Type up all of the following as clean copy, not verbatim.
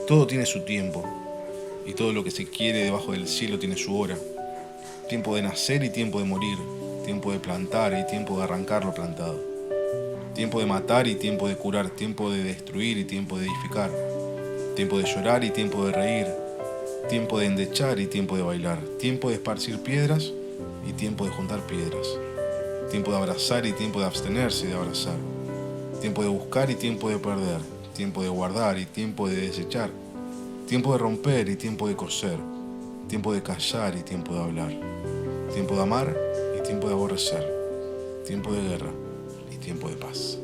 Todo tiene su tiempo, y todo lo que se quiere debajo del cielo tiene su hora. Tiempo de nacer y tiempo de morir, tiempo de plantar y tiempo de arrancar lo plantado. Tiempo de matar y tiempo de curar, tiempo de destruir y tiempo de edificar. Tiempo de llorar y tiempo de reír, tiempo de endechar y tiempo de bailar. Tiempo de esparcir piedras y tiempo de juntar piedras. Tiempo de abrazar y tiempo de abstenerse de abrazar. Tiempo de buscar y tiempo de perder. Tiempo de guardar y tiempo de desechar. Tiempo de romper y tiempo de coser. Tiempo de callar y tiempo de hablar. Tiempo de amar y tiempo de aborrecer. Tiempo de guerra y tiempo de paz.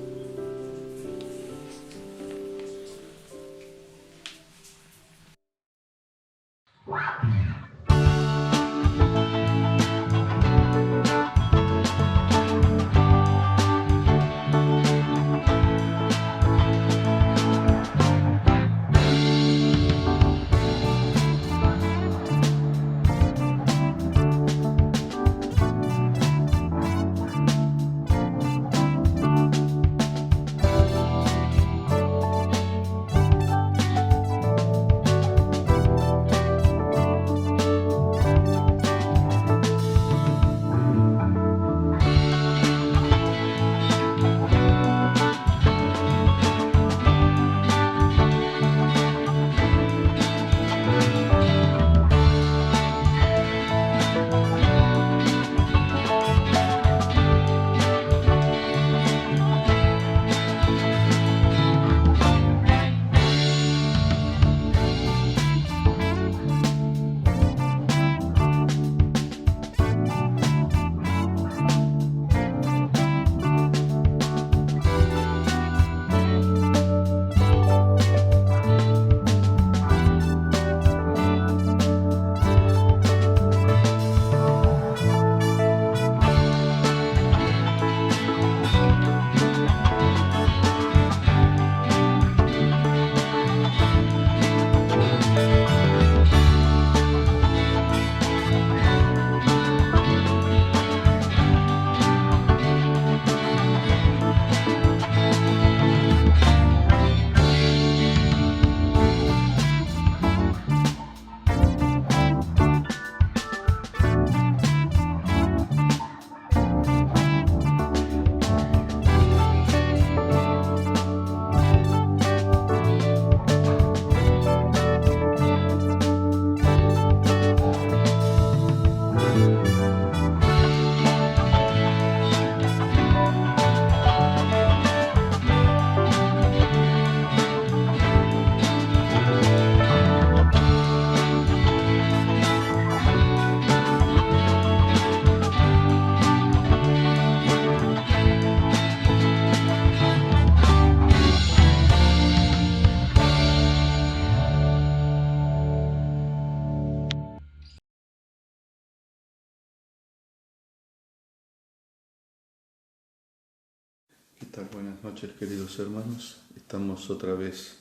¿Qué tal? Buenas noches, queridos hermanos. Estamos otra vez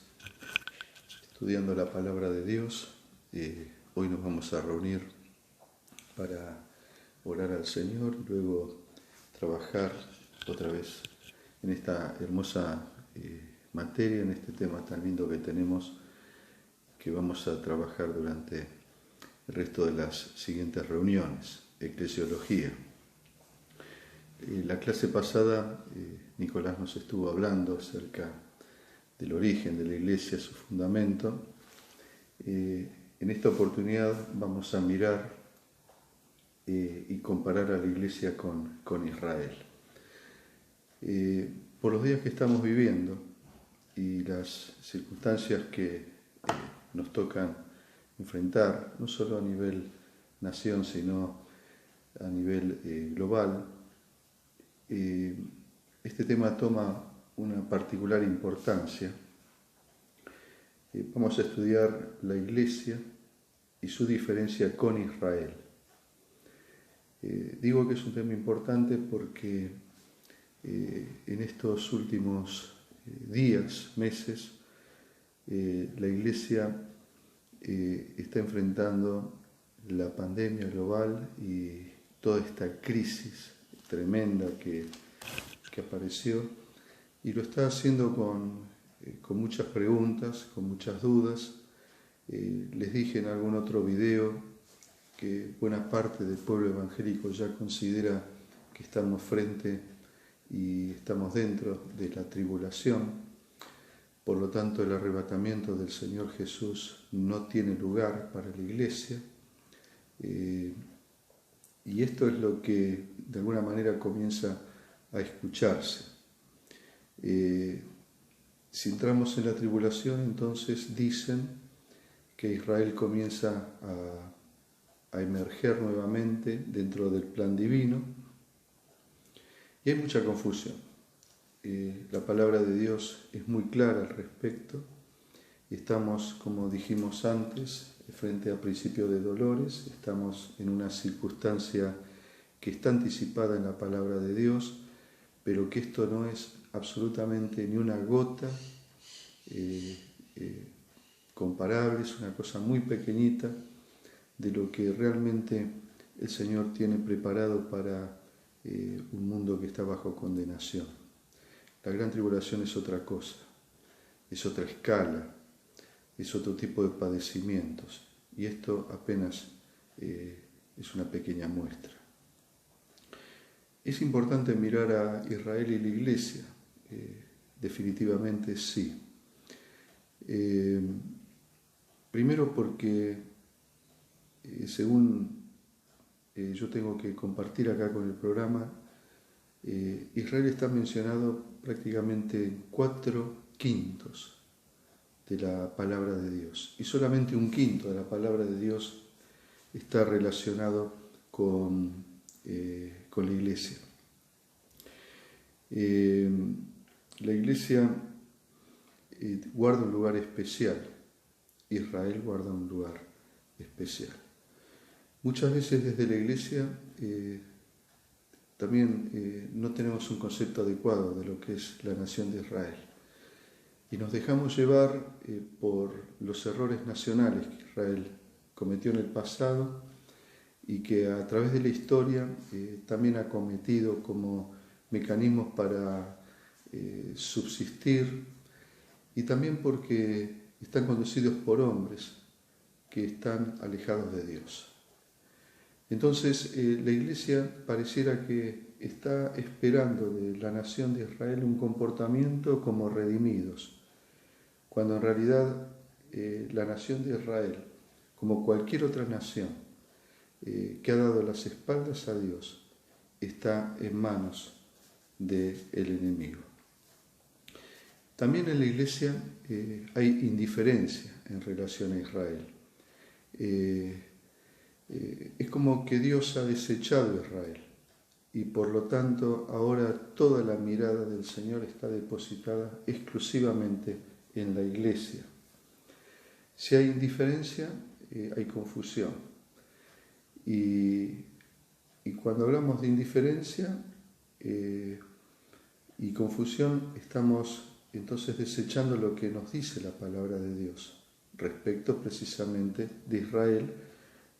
estudiando la palabra de Dios. Hoy nos vamos a reunir para orar al Señor, luego trabajar otra vez en esta hermosa materia, en este tema tan lindo que tenemos, que vamos a trabajar durante el resto de las siguientes reuniones, eclesiología. La clase pasada Nicolás nos estuvo hablando acerca del origen de la Iglesia, su fundamento. En esta oportunidad vamos a mirar y comparar a la Iglesia con Israel. Por los días que estamos viviendo y las circunstancias que nos tocan enfrentar, no solo a nivel nación, sino a nivel global, este tema toma una particular importancia. Vamos a estudiar la Iglesia y su diferencia con Israel. Digo que es un tema importante porque en estos últimos días, meses, la Iglesia está enfrentando la pandemia global y toda esta crisis tremenda que apareció, y lo está haciendo con muchas preguntas, con muchas dudas, Les dije en algún otro video que buena parte del pueblo evangélico ya considera que estamos frente y estamos dentro de la tribulación. Por lo tanto, el arrebatamiento del Señor Jesús no tiene lugar para la Iglesia. Y esto es lo que de alguna manera comienza a escucharse. Si entramos en la tribulación, entonces dicen que Israel comienza a emerger nuevamente dentro del plan divino, y hay mucha confusión. La palabra de Dios es muy clara al respecto. Estamos, como dijimos antes, frente a principio de dolores, estamos en una circunstancia que está anticipada en la palabra de Dios, pero que esto no es absolutamente ni una gota comparable, es una cosa muy pequeñita de lo que realmente el Señor tiene preparado para un mundo que está bajo condenación. La gran tribulación es otra cosa, es otra escala, es otro tipo de padecimientos, y esto apenas es una pequeña muestra. ¿Es importante mirar a Israel y la Iglesia? Definitivamente sí. Primero porque, según yo tengo que compartir acá con el programa, Israel está mencionado prácticamente en 4/5 de la palabra de Dios, y solamente 1/5 de la palabra de Dios está relacionado con la Iglesia. La Iglesia guarda un lugar especial, Israel guarda un lugar especial. Muchas veces desde la Iglesia también no tenemos un concepto adecuado de lo que es la nación de Israel, y nos dejamos llevar por los errores nacionales que Israel cometió en el pasado y que a través de la historia también ha cometido como mecanismos para subsistir, y también porque están conducidos por hombres que están alejados de Dios. Entonces la Iglesia pareciera que está esperando de la nación de Israel un comportamiento como redimidos, cuando en realidad la nación de Israel, como cualquier otra nación que ha dado las espaldas a Dios, está en manos del enemigo. También en la Iglesia hay indiferencia en relación a Israel. Es como que Dios ha desechado a Israel, y por lo tanto ahora toda la mirada del Señor está depositada exclusivamente en la Iglesia. Si hay indiferencia, hay confusión. Y cuando hablamos de indiferencia y confusión, estamos entonces desechando lo que nos dice la palabra de Dios respecto precisamente de Israel,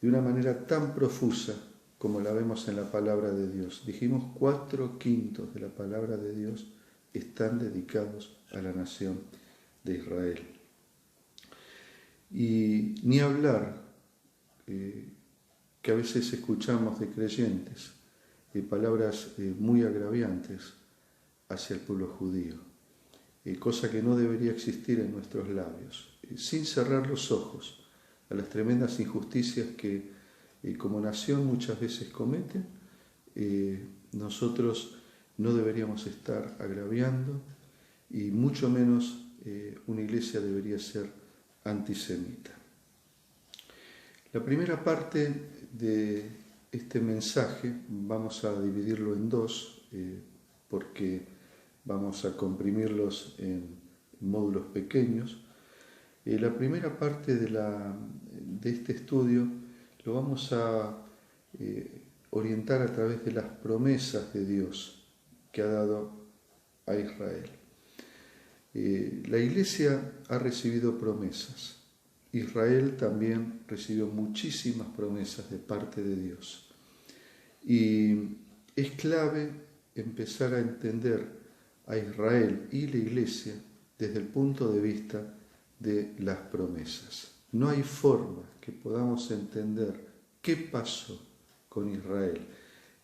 de una manera tan profusa como la vemos en la palabra de Dios. Dijimos 4/5 de la palabra de Dios están dedicados a la nación de Israel. Y ni hablar que a veces escuchamos de creyentes palabras muy agraviantes hacia el pueblo judío, cosa que no debería existir en nuestros labios, sin cerrar los ojos a las tremendas injusticias que como nación muchas veces cometen. Nosotros no deberíamos estar agraviando, y mucho menos una iglesia debería ser antisemita. La primera parte de este mensaje vamos a dividirlo en dos, porque vamos a comprimirlos en módulos pequeños. La primera parte de este estudio lo vamos a orientar a través de las promesas de Dios que ha dado a Israel. La Iglesia ha recibido promesas. Israel también recibió muchísimas promesas de parte de Dios. Y es clave empezar a entender a Israel y la Iglesia desde el punto de vista de las promesas. No hay forma que podamos entender qué pasó con Israel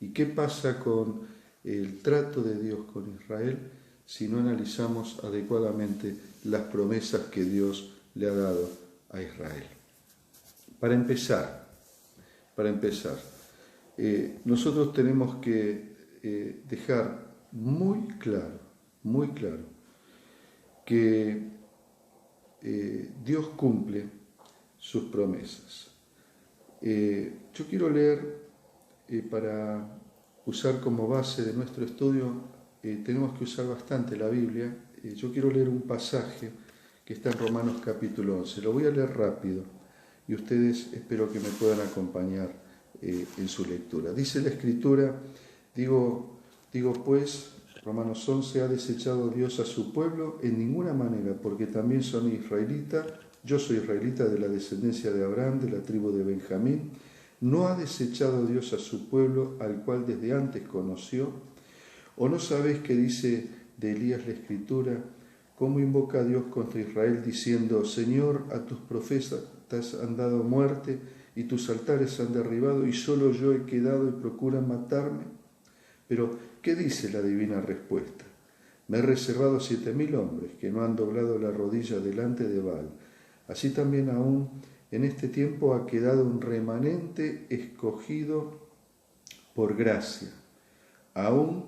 y qué pasa con el trato de Dios con Israel si no analizamos adecuadamente las promesas que Dios le ha dado a Israel. Para empezar, nosotros tenemos que dejar muy claro que Dios cumple sus promesas. Yo quiero leer, para usar como base de nuestro estudio, tenemos que usar bastante la Biblia. Yo quiero leer un pasaje que está en Romanos capítulo 11. Lo voy a leer rápido y ustedes espero que me puedan acompañar en su lectura. Dice la Escritura, digo pues, Romanos 11, ¿ha desechado Dios a su pueblo? En ninguna manera, porque también son israelitas. Yo soy israelita de la descendencia de Abraham, de la tribu de Benjamín. ¿No ha desechado Dios a su pueblo, al cual desde antes conoció? ¿O no sabéis que dice de Elías la Escritura, cómo invoca a Dios contra Israel, diciendo, Señor, a tus profetas han dado muerte, y tus altares han derribado, y solo yo he quedado y procuran matarme? Pero, ¿qué dice la divina respuesta? Me he reservado 7.000 hombres que no han doblado la rodilla delante de Baal. Así también aún en este tiempo ha quedado un remanente escogido por gracia. Aún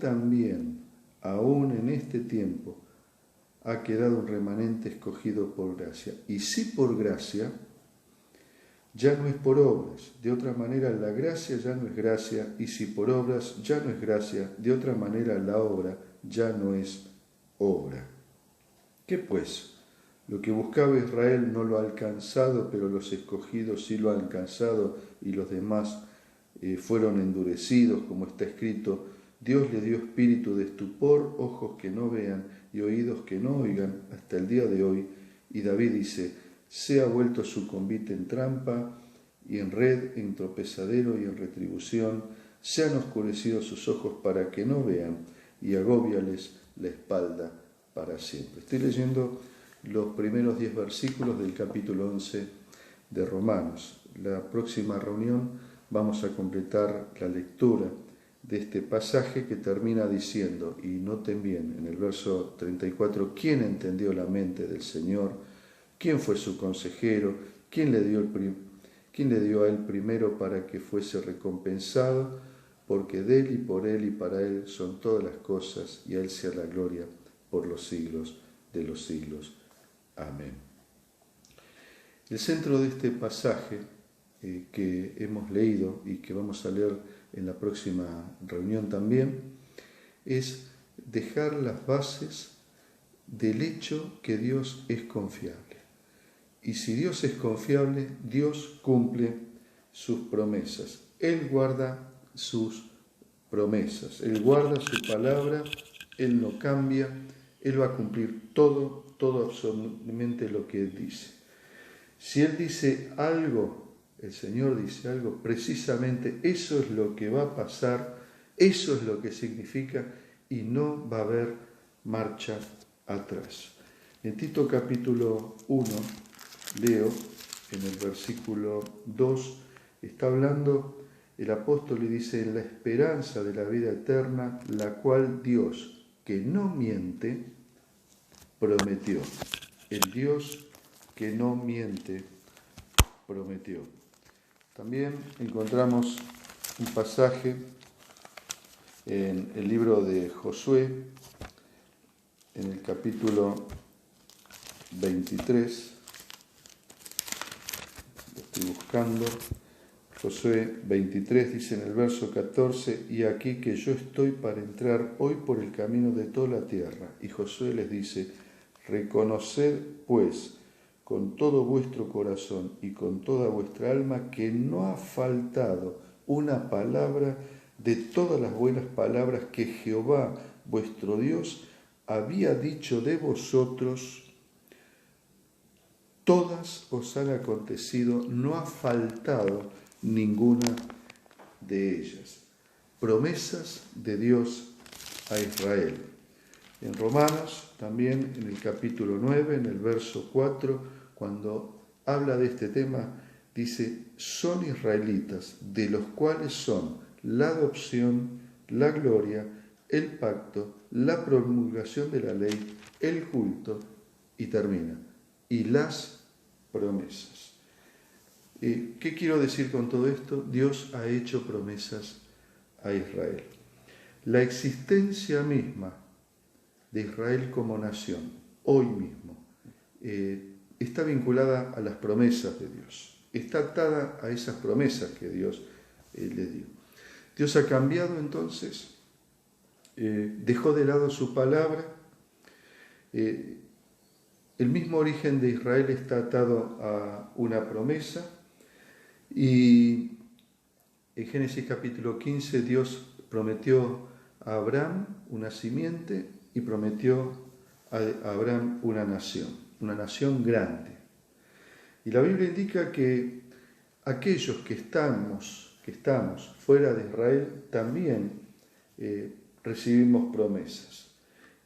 en este tiempo ha quedado un remanente escogido por gracia. Y si por gracia, ya no es por obras. De otra manera, la gracia ya no es gracia, y si por obras ya no es gracia, de otra manera la obra ya no es obra. ¿Qué pues? Lo que buscaba Israel no lo ha alcanzado, pero los escogidos sí lo han alcanzado, y los demás fueron endurecidos, como está escrito, Dios le dio espíritu de estupor, ojos que no vean y oídos que no oigan, hasta el día de hoy. Y David dice, se ha vuelto su convite en trampa y en red, en tropezadero y en retribución, se han oscurecido sus ojos para que no vean, y agóbiales la espalda para siempre. Estoy leyendo los primeros 10 versículos del capítulo 11 de Romanos. La próxima reunión vamos a completar la lectura de este pasaje que termina diciendo, y noten bien en el verso 34, ¿quién entendió la mente del Señor? ¿Quién fue su consejero? ¿Quién le dio a él primero para que fuese recompensado? Porque de él y por él y para él son todas las cosas, y a él sea la gloria por los siglos de los siglos. Amén. El centro de este pasaje que hemos leído y que vamos a leer en la próxima reunión también, es dejar las bases del hecho que Dios es confiable. Y si Dios es confiable, Dios cumple sus promesas. Él guarda sus promesas, Él guarda su palabra, Él no cambia, Él va a cumplir todo absolutamente lo que Él dice. Si Él dice algo, el Señor dice algo, precisamente eso es lo que va a pasar, eso es lo que significa, y no va a haber marcha atrás. En Tito capítulo 1, leo en el versículo 2, está hablando el apóstol y dice, en la esperanza de la vida eterna, la cual Dios, que no miente, prometió. El Dios que no miente, prometió. También encontramos un pasaje en el libro de Josué, en el capítulo 23, lo estoy buscando, Josué 23 dice en el verso 14, y aquí que yo estoy para entrar hoy por el camino de toda la tierra. Y Josué les dice, reconoced pues con todo vuestro corazón y con toda vuestra alma que no ha faltado una palabra de todas las buenas palabras que Jehová vuestro Dios había dicho de vosotros, todas os han acontecido, no ha faltado ninguna de ellas. Promesas de Dios a Israel. En Romanos, también en el capítulo 9, en el verso 4, cuando habla de este tema, dice, son israelitas, de los cuales son la adopción, la gloria, el pacto, la promulgación de la ley, el culto, y termina, y las promesas. ¿Qué quiero decir con todo esto? Dios ha hecho promesas a Israel. La existencia misma de Israel como nación, hoy mismo, está vinculada a las promesas de Dios, está atada a esas promesas que Dios le dio. Dios ha cambiado entonces, dejó de lado su palabra, el mismo origen de Israel está atado a una promesa, y en Génesis capítulo 15 Dios prometió a Abraham una simiente y prometió a Abraham una nación grande. Y la Biblia indica que aquellos que estamos fuera de Israel también recibimos promesas,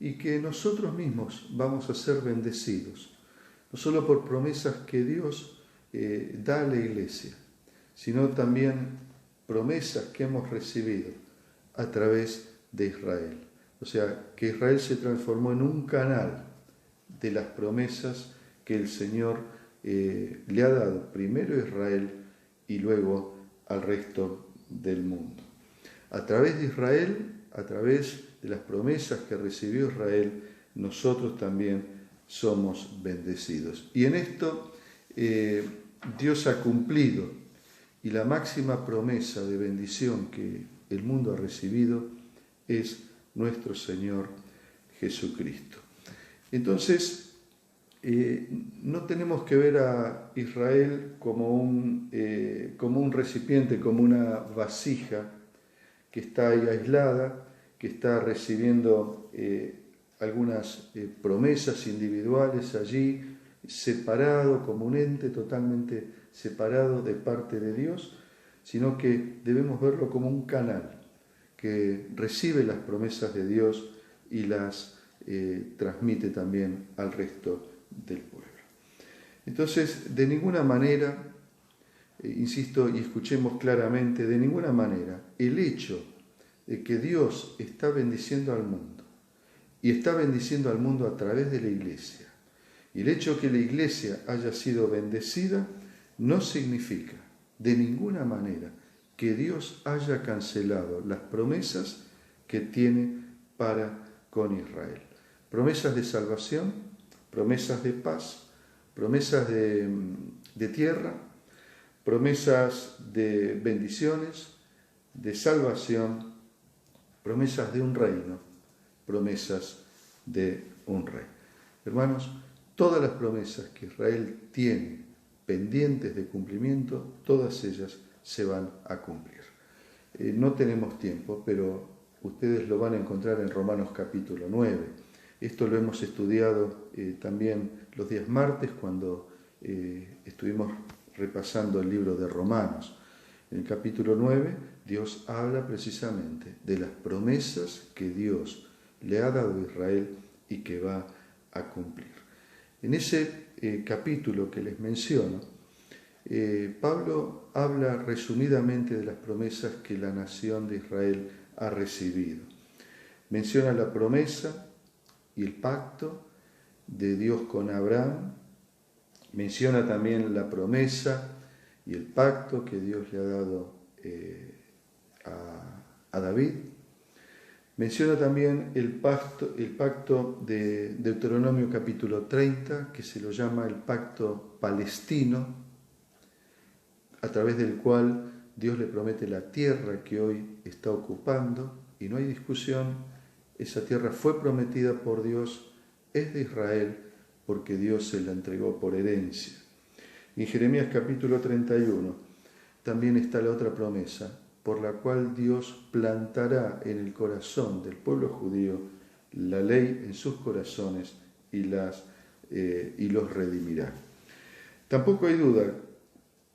y que nosotros mismos vamos a ser bendecidos, no solo por promesas que Dios da a la iglesia, sino también promesas que hemos recibido a través de Israel. O sea, que Israel se transformó en un canal de las promesas que el Señor le ha dado primero a Israel y luego al resto del mundo. A través de Israel, a través de las promesas que recibió Israel, nosotros también somos bendecidos. Y en esto Dios ha cumplido, y la máxima promesa de bendición que el mundo ha recibido es nuestro Señor Jesucristo. Entonces, no tenemos que ver a Israel como un recipiente, como una vasija que está ahí aislada, que está recibiendo algunas promesas individuales allí, separado, como un ente totalmente separado de parte de Dios, sino que debemos verlo como un canal que recibe las promesas de Dios y las transmite también al resto del pueblo. Entonces, de ninguna manera, insisto y escuchemos claramente, de ninguna manera el hecho de que Dios está bendiciendo al mundo, y está bendiciendo al mundo a través de la iglesia, y el hecho de que la iglesia haya sido bendecida no significa de ninguna manera que Dios haya cancelado las promesas que tiene para con Israel. Promesas de salvación, promesas de paz, promesas de tierra, promesas de bendiciones, de salvación, promesas de un reino, promesas de un rey. Hermanos, todas las promesas que Israel tiene pendientes de cumplimiento, todas ellas se van a cumplir. No tenemos tiempo, pero ustedes lo van a encontrar en Romanos capítulo 9. Esto lo hemos estudiado también los días martes cuando estuvimos repasando el libro de Romanos. En el capítulo 9, Dios habla precisamente de las promesas que Dios le ha dado a Israel y que va a cumplir. En ese capítulo que les menciono, Pablo habla resumidamente de las promesas que la nación de Israel ha recibido. Menciona la promesa y el pacto de Dios con Abraham, menciona también la promesa y el pacto que Dios le ha dado a David, menciona también el pacto de Deuteronomio capítulo 30, que se lo llama el pacto palestino, a través del cual Dios le promete la tierra que hoy está ocupando, y no hay discusión, esa tierra fue prometida por Dios, es de Israel, porque Dios se la entregó por herencia. En Jeremías capítulo 31 también está la otra promesa, por la cual Dios plantará en el corazón del pueblo judío la ley en sus corazones y los redimirá. Tampoco hay duda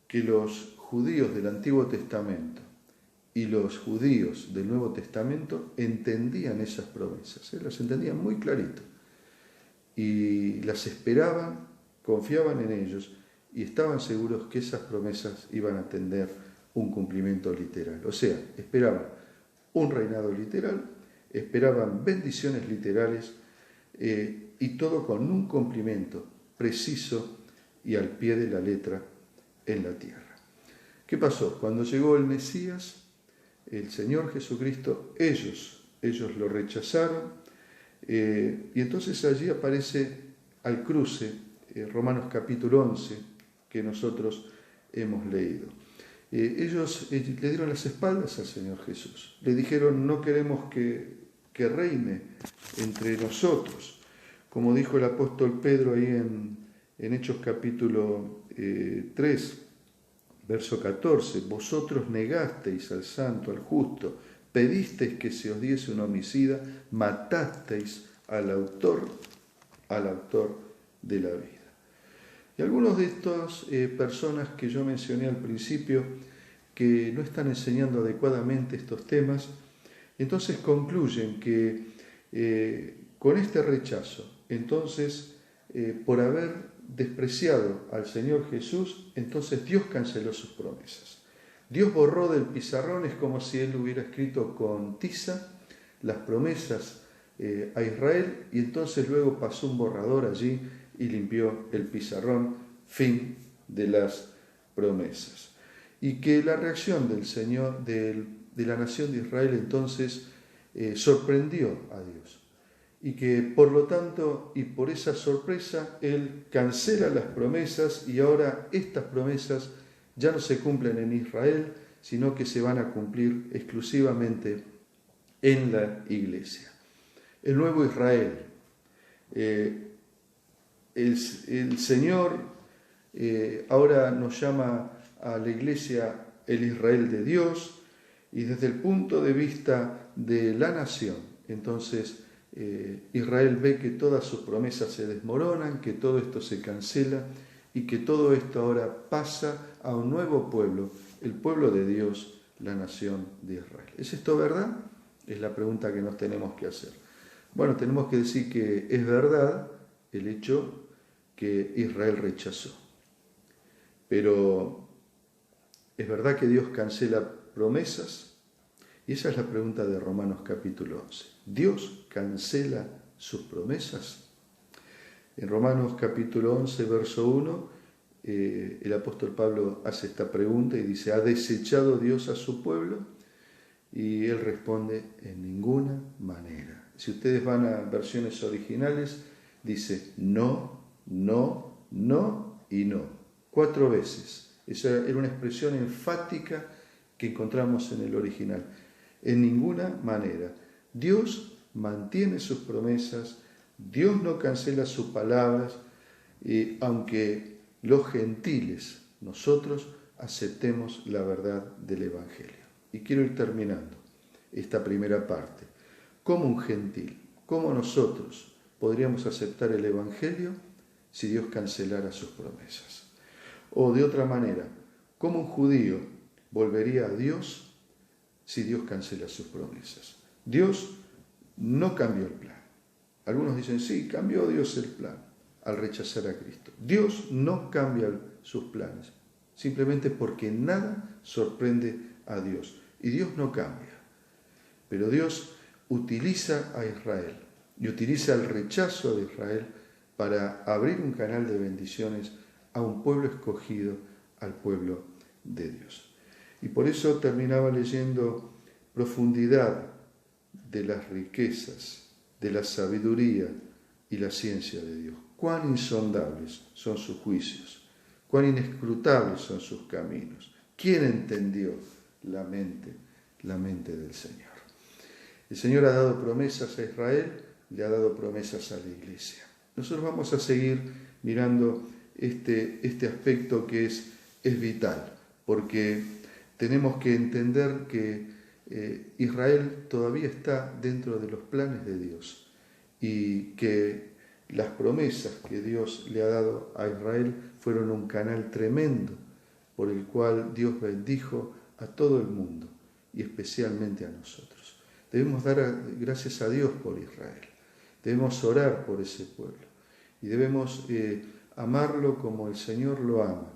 que los judíos del Antiguo Testamento y los judíos del Nuevo Testamento entendían esas promesas, las entendían muy clarito, y las esperaban, confiaban en ellos, y estaban seguros que esas promesas iban a tener un cumplimiento literal. O sea, esperaban un reinado literal, esperaban bendiciones literales y todo con un cumplimiento preciso y al pie de la letra en la tierra. ¿Qué pasó? Cuando llegó el Mesías, el Señor Jesucristo, ellos lo rechazaron y entonces allí aparece al cruce Romanos capítulo 11 que nosotros hemos leído. Ellos le dieron las espaldas al Señor Jesús, le dijeron no queremos que reine entre nosotros, como dijo el apóstol Pedro ahí en Hechos capítulo 3, verso 14, vosotros negasteis al santo, al justo, pedisteis que se os diese un homicida, matasteis al autor de la vida. Y algunos de estas personas que yo mencioné al principio, que no están enseñando adecuadamente estos temas, entonces concluyen que con este rechazo, entonces por haber despreciado al Señor Jesús, entonces Dios canceló sus promesas. Dios borró del pizarrón, es como si Él hubiera escrito con tiza las promesas a Israel y entonces luego pasó un borrador allí y limpió el pizarrón, fin de las promesas. Y que la reacción del Señor, de la nación de Israel entonces sorprendió a Dios. Y que por lo tanto y por esa sorpresa Él cancela las promesas y ahora estas promesas ya no se cumplen en Israel, sino que se van a cumplir exclusivamente en la iglesia. El nuevo Israel. El Señor ahora nos llama a la iglesia el Israel de Dios y desde el punto de vista de la nación, entonces Israel ve que todas sus promesas se desmoronan, que todo esto se cancela y que todo esto ahora pasa a un nuevo pueblo, el pueblo de Dios, la nación de Israel. ¿Es esto verdad? Es la pregunta que nos tenemos que hacer. Bueno, tenemos que decir que es verdad el hecho que Israel rechazó. Pero ¿es verdad que Dios cancela promesas? Y esa es la pregunta de Romanos capítulo 11. ¿Dios cancela sus promesas? En Romanos capítulo 11, verso 1, el apóstol Pablo hace esta pregunta y dice, ¿ha desechado Dios a su pueblo? Y él responde, en ninguna manera. Si ustedes van a versiones originales, dice no, no, no y no. 4 veces. Esa era una expresión enfática que encontramos en el original. En ninguna manera. Dios mantiene sus promesas, Dios no cancela sus palabras, aunque los gentiles, nosotros, aceptemos la verdad del Evangelio. Y quiero ir terminando esta primera parte. ¿Cómo un gentil, cómo nosotros podríamos aceptar el Evangelio si Dios cancelara sus promesas? O de otra manera, ¿cómo un judío volvería a Dios si Dios cancela sus promesas? Dios no cambió el plan. Algunos dicen, sí, cambió Dios el plan al rechazar a Cristo. Dios no cambia sus planes, simplemente porque nada sorprende a Dios. Y Dios no cambia. Pero Dios utiliza a Israel y utiliza el rechazo de Israel para abrir un canal de bendiciones a un pueblo escogido, al pueblo de Dios. Y por eso terminaba leyendo profundidad de las riquezas, de la sabiduría y la ciencia de Dios. Cuán insondables son sus juicios, cuán inescrutables son sus caminos. ¿Quién entendió la mente del Señor? El Señor ha dado promesas a Israel, le ha dado promesas a la iglesia. Nosotros vamos a seguir mirando este aspecto que es vital, porque tenemos que entender que Israel todavía está dentro de los planes de Dios y que las promesas que Dios le ha dado a Israel fueron un canal tremendo por el cual Dios bendijo a todo el mundo y especialmente a nosotros. Debemos dar gracias a Dios por Israel, debemos orar por ese pueblo y debemos amarlo como el Señor lo ama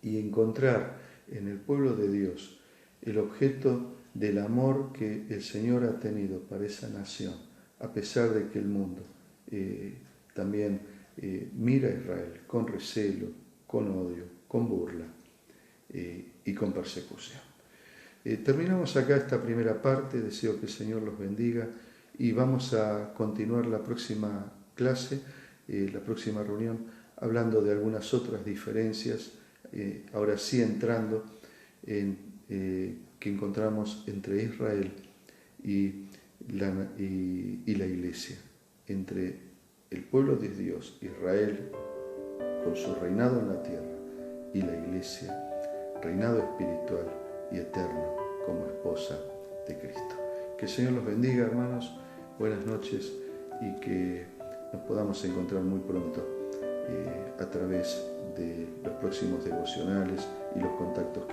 y encontrar en el pueblo de Dios el objeto del amor que el Señor ha tenido para esa nación, a pesar de que el mundo también mira a Israel con recelo, con odio, con burla y con persecución. Terminamos acá esta primera parte, deseo que el Señor los bendiga y vamos a continuar la próxima clase, la próxima reunión, hablando de algunas otras diferencias, ahora sí entrando en que encontramos entre Israel y la Iglesia, entre el pueblo de Dios, Israel, con su reinado en la tierra, y la Iglesia, reinado espiritual y eterno como esposa de Cristo. Que el Señor los bendiga, hermanos, buenas noches y que nos podamos encontrar muy pronto a través de los próximos devocionales y los contactos